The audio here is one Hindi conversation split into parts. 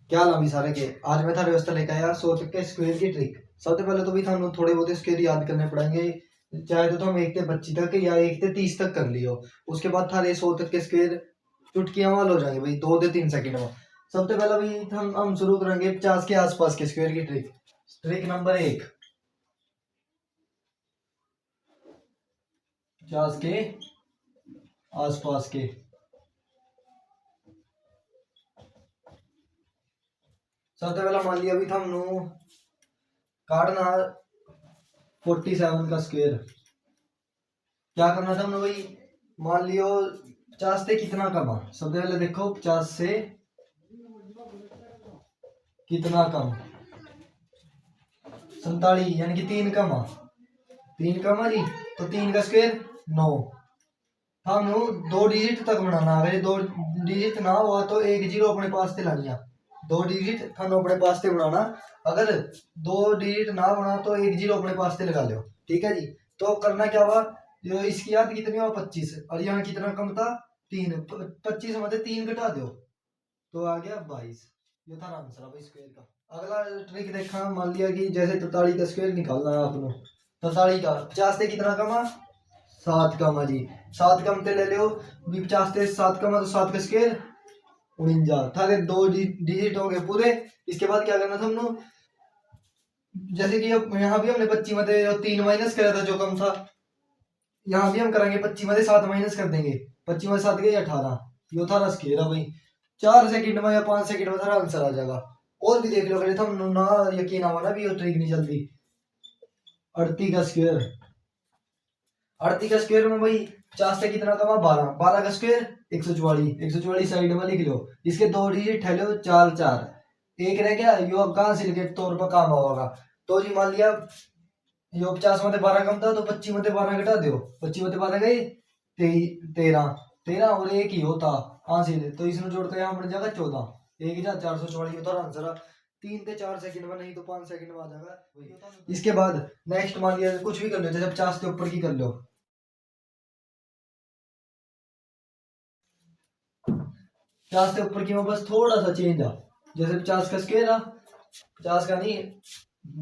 क्या हाल अभी सारे के। आज मैं थारे वास्ते लेके आया 100 तक के स्क्वायर की ट्रिक। सबसे पहले तो भी थानू थोड़े बहुत स्क्वायर याद करने पड़ेंगे। चाहे तो हम 1 से 25 तक या 1 से 30 तक कर लियो। उसके बाद थारे 100 तक के स्क्वायर चुटकियां वाल हो जाएंगे भाई 2 से 3 सेकंड में। सबसे पहले भाई हम शुरू करेंगे 50 के आसपास के स्क्वायर की ट्रिक। ट्रिक नंबर 1, 50 के आसपास के। सबसे पहला मान लिया भी हमने काटना 47 का स्क्वायर। क्या करना था हमने भाई, मान लियो 50 से कितना कम है। सबसे पहले देखो 50 से कितना कम, 47 यानी कि 3 कम है। 3 कम है जी, तो 3 का स्क्वायर 9। हम 2 डिजिट तक बनाना। अगर ये 2 डिजिट ना हुआ तो एक जीरो अपने पास से लानी है। 2 डिजिट थानू अपने पास से बनाना। अगर 2 डिजिट ना बना तो एक जीरो अपने पास से लगा लो। ठीक है जी। तो करना क्या हुआ, जो इसकी याद कितनी हुआ 25, और यहाँ कितना कम था 3। 25 में से 3 घटा दो तो आ गया 22। ये था आंसर अब स्क्वायर का। अगला ट्रिक देखा, मान लिया कि जैसे 43 का स्क्वायर निकालना है आपको। 43 का 50 से कितना कम है 7 कम है जी। 7 कम से ले लो भी, 50 से 7 कम है तो 7 का स्क्वायर 49। थारे 2 डिजिट हो गए पूरे। इसके बाद क्या करना था हमने, जैसे कि यहाँ भी हमने 25 में से 3 माइनस करा था जो कम था, यहाँ भी हम करेंगे 25 में से 7 माइनस कर देंगे। 25 में से 7 गए 18। ये 18 स्क्वायर है भाई। 4 सेकंड में या 5 सेकंड में थारा आंसर आ जाएगा। और भी देख लो, अगर हम ना यकीन आवा ना भी ये ट्रिक नहीं चलती। 38 का स्क्वायर। 38 का स्क्वायर में भाई 50 से कितना कमा 12। 12 का स्क्वायर 144। 144 साइड में लिख लो। इसके 2 डिजिट है लो 4 4। एक रह गया, यो अब कहाँ से के तौर पर काम होगा। तो जी मान लिया यो 50 में 12 कम था तो 25 में 12 घटा दो। 25 में 12 गए 13। 13 और एक ही होता हासिल, तो इसमें जोड़कर यहाँ बन जाएगा 14। 1444 होता आंसर। 3 से 4 सेकंड में, नहीं तो 5 सेकंड में आ जाएगा। इसके बाद नेक्स्ट मान लिया कुछ भी कर लो, जैसे 50 के ऊपर की कर लो। 50 से ऊपर की में बस थोड़ा सा चेंज है। जैसे 50 का स्क्वायर है, 50 का नहीं,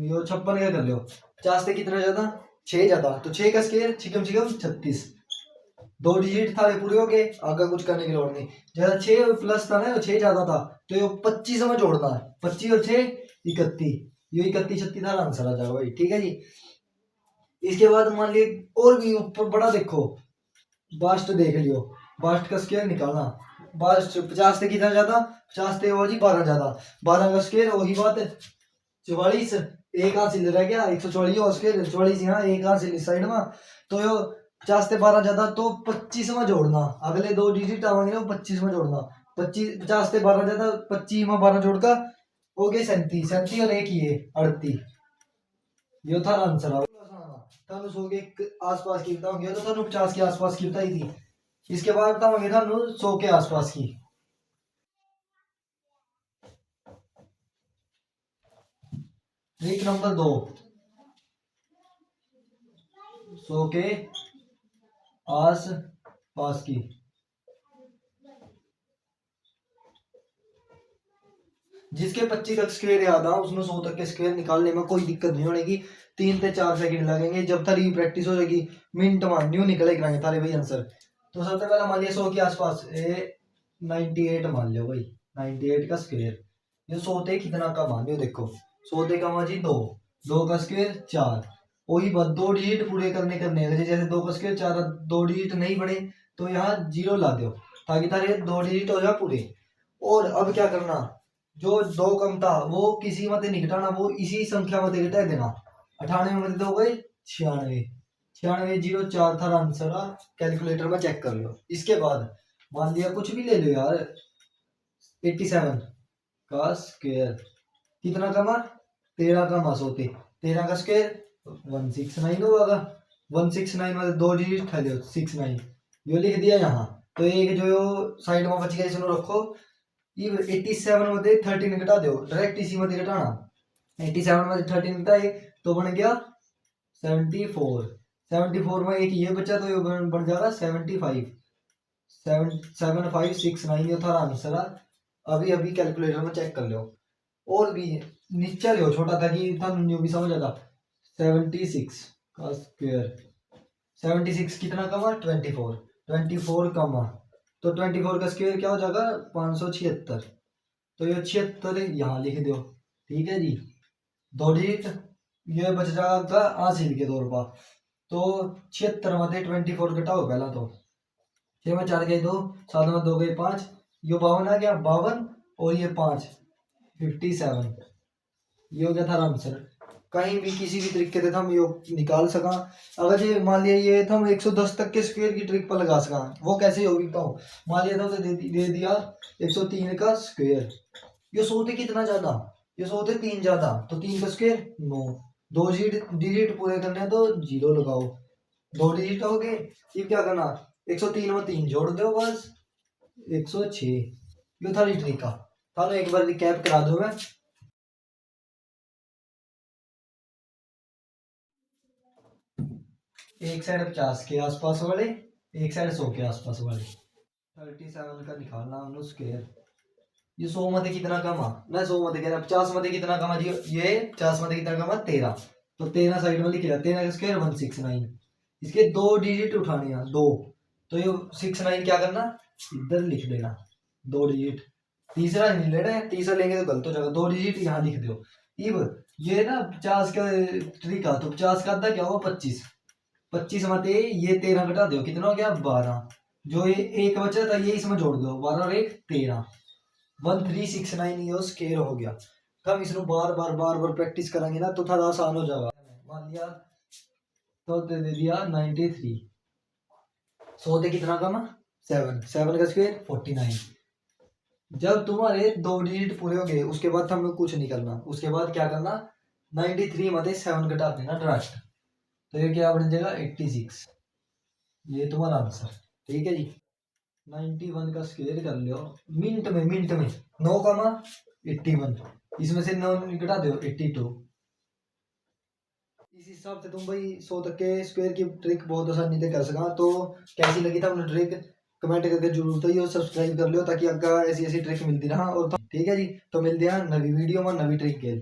यो 56 का कर लो। 50 से कितना ज्यादा 6 ज्यादा, तो 6 का स्क्वायर छिकम छिकम 36। 2 डिजिट था पूरे हो गए, आगे कुछ करने की जरूरत नहीं। जैसा 6 प्लस था ना, 6 ज्यादा था तो ये 25 में जोड़ना है। 25 और 6 31। ये 31 36 था आंसर आ जाएगा भाई। ठीक है जी। इसके बाद मान लीजिए और भी ऊपर बड़ा देखो, बास्ट देख लियो। बास्ट का स्क्वायर निकालना। बास्ट 50 से कितना ज्यादा, 50 से वो जी 12 ज्यादा। 12 का स्क्वायर वही बात है 44। एक हासिल रह गया 144 और स्क्वायर 44 यहाँ एक हासिल इस साइड में। तो यो 50 से 12 ज्यादा तो 25 में जोड़ना। अगले 2 डिजिट आवेंगे ना 25 में जोड़ना। 25 50 से 12 ज्यादा 25 में 12 जोड़कर हो गए 37। 37 और एक ये 38। ये था आंसर। थानू 100 के आसपास की बताऊंगे तो थानू 50 के आसपास की बताई थी। इसके बाद बताऊंगे थानू 100 के आसपास की। ट्रिक नंबर 2, 100 के आस पास की। जिसके 25 तक स्क्वायर याद आ उसमें 100 तक के स्क्वायर निकालने में कोई दिक्कत नहीं होगी। 3 से 4 सेकंड लगेंगे। जब थारी प्रैक्टिस हो जाएगी मिनट में न्यू निकले कराएंगे थारे भाई आंसर। तो सबसे पहले मान लिया 100 के आसपास 98 मान लो भाई। 98 का स्क्वायर, ये 100 से कितना का मान लो देखो। 100 से कमा जी 2। 2 का स्क्वायर 4। वही बात 2 डिजिट पूरे करने जैसे 2 का स्क्वायर 4, 2 डिजिट नहीं बने तो यहाँ जीरो ला दो ताकि तारे 2 डिजिट हो जाए पूरे। और अब क्या करना, जो 2 कम था वो किसी मत नहीं घटाना, वो इसी संख्या मत घटा देना। 98 में 2 गए 96। 96 जीरो 4 था आंसर। कैलकुलेटर में चेक कर लो। इसके बाद मान लिया कुछ भी ले लो यार, 87 का स्क्वायर कितना कमा 13 का मास होते। 13 का स्क्वायर 169 होगा। 169 में 2 डिजिट खा लो 69। यो लिख दिया यहाँ। तो एक जो साइड में बच गया इसमें रखो। ये 87 में 13 घटा दो, डायरेक्ट इसी में घटाना। 87 में 13 घटाए तो बन गया 74। 74 में एक ये बचा तो ये बन जाएगा 75। 7569 ये था आंसर। अभी अभी कैलकुलेटर में चेक कर लो। और भी नीचे लो छोटा ताकि थानू न्यू भी समझ आता। 76 का स्क्वायर, 76 कितना कमा 24, 24 कमा तो 24 का स्क्वायर क्या हो जाएगा 576। तो ये 76 यहाँ लिख दो, ठीक है जी। दो डिजिट ये बच जाएगा आसिल के तौर पर। तो 76 में 24 घटाओ पहला तो 6 में 4 गए 2, 7 में 2 गए 5, ये 52 आ गया 52 और ये 5 57। ये हो गया था आंसर। कहीं भी किसी भी तरीके से हम योग निकाल सका। अगर ये मान लिया ये तो हम 110 तक के स्क्वायर की ट्रिक पर लगा सका, वो कैसे होगी बताओ। मान लिया था तो दे दिया 103 का स्क्वायर, ये 100 थे कितना ज्यादा, ये 100 थे 3 ज्यादा, तो 3 का स्क्वायर 9। दो डिजिट पूरे करने हैं तो 0 लगाओ, 2 डिजिट हो गए। फिर क्या करना 103 में 3 जोड़ दो बस 106। ये था ट्रिक का, था एक बार रिकैप करा दो मैं। एक साइड 50 के आसपास वाले, एक साइड 100 के आसपास वाले। 37 का निकालना हमने स्क्वायर। ये 100 में कितना कमा, मैं 100 में कह रहा 50 में कितना कमा जी, ये 50 में कितना कमा 13। तो 13 साइड में लिख लिया, 13 का स्क्वायर 169। इसके 2 डिजिट उठाने हैं 2, तो ये 69 क्या करना इधर लिख देना 2 डिजिट। तीसरा नहीं लेना है, तीसरा लेंगे तो गलत हो जाएगा, 2 डिजिट यहाँ लिख दो। इब ये ना 50 का तरीका, तो 50 का आधा क्या होगा 25, 25 में ये 13 घटा दो कितना हो गया 12। जो ये एक बचा था ये इसमें जोड़ दो 12 और 1 13, 1369 ये स्क्वायर हो गया। हम इसमें बार बार प्रैक्टिस करेंगे ना तो थोड़ा आसान हो जाएगा। मान लिया तो दे दिया 93, 100 से कितना कमा 7, 7 का स्क्वायर 49। जब तुम्हारे 2 डिजिट पूरे हो गए उसके बाद हमें कुछ नहीं करना, उसके बाद क्या करना 93 में 7 घटा देना डायरेक्ट, तो ये क्या बन जाएगा 86। ये तुम्हारा आंसर, ठीक है जी। 91 का स्क्वायर कर लो मिनट में 9 कमा 81, इसमें से 9 घटा दो 82। इस हिसाब से तुम भाई 100 तक के स्क्वायर की ट्रिक बहुत आसानी से कर सका। तो कैसी लगी था हमने ट्रिक कमेंट करके जरूर बताइए और सब्सक्राइब कर लो ताकि आपका ऐसी ऐसी ट्रिक मिलती रहा। और ठीक है जी, तो मिलते हैं नवी वीडियो में नवी ट्रिक के।